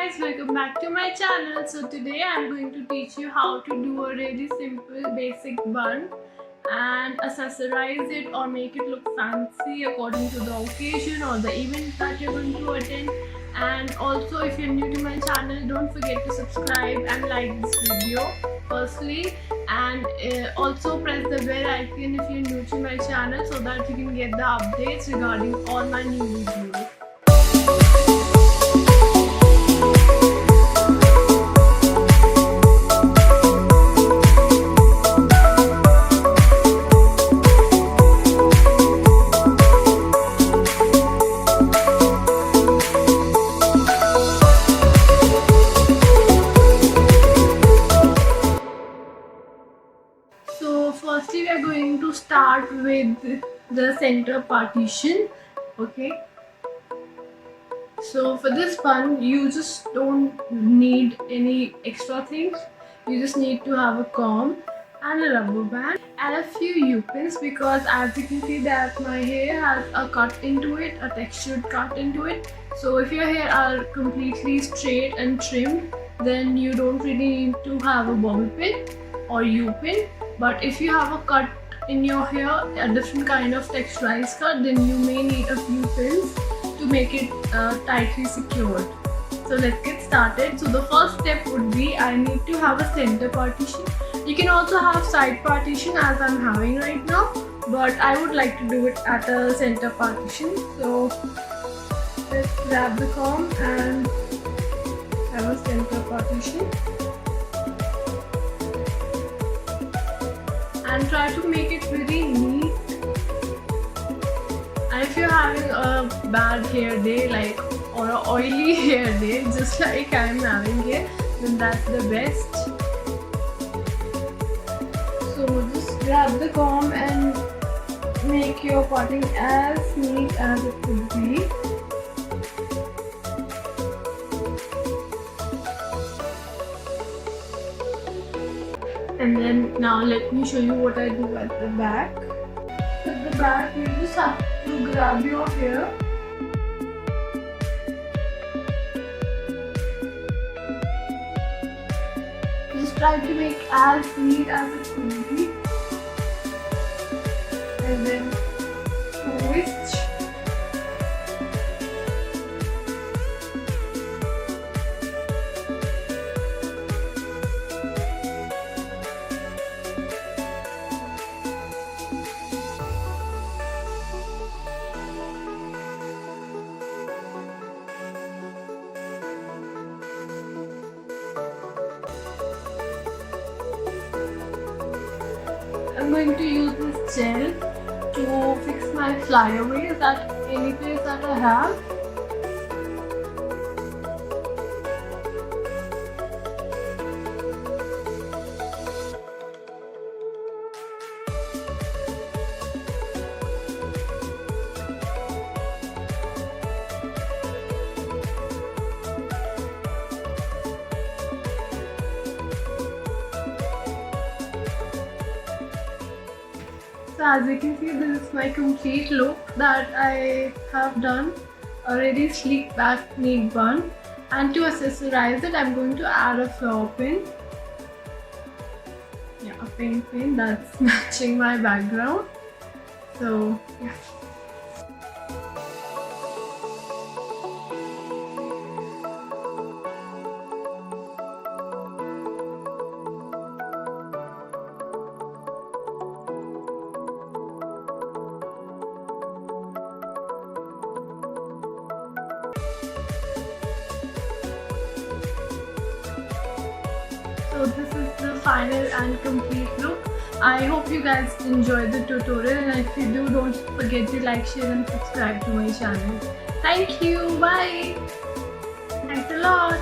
guys, welcome back to my channel. So today I'm going to teach you how to do a really simple basic bun and accessorize it or make it look fancy according to the occasion or the event that you're going to attend. And also, if you're new to my channel, don't forget to subscribe and like this video firstly, and also press the bell icon if you're new to my channel so that you can get the updates regarding all my new videos. So firstly we are going to start with the center partition. Okay, so for this bun you just don't need any extra things. You just need to have a comb and a rubber band and a few U-pins, because as you can see that my hair has a cut into it, a textured cut into it. So if your hair are completely straight and trimmed, then you don't really need to have a bobby pin or U-pin. But if you have a cut in your hair, a different kind of texturized cut, then you may need a few pins to make it tightly secured. So let's get started. So the first step would be I need to have a center partition. You can also have side partition as I'm having right now, but I would like to do it at a center partition. So let's grab the comb and have a center partition. And try to make it really neat. And if you're having a bad hair day, like, or an oily hair day, just like I'm having here, then that's the best. So just grab the comb and make your parting as neat as it could be. And then now let me show you what I do at the back. At the back you just have to grab your hair just try to make as neat as it could be, and then twist. I'm going to use this gel to fix my flyaways at any place that I have. So as you can see, this is my complete look that I have done, a really sleek back neat bun. And to accessorize it, I'm going to add a flower pin. Yeah, a pink pin that's matching my background. So yeah. So this is the final and complete look. I hope you guys enjoyed the tutorial, and if you do, don't forget to like, share and subscribe to my channel. Thank you. Bye. Thanks a lot.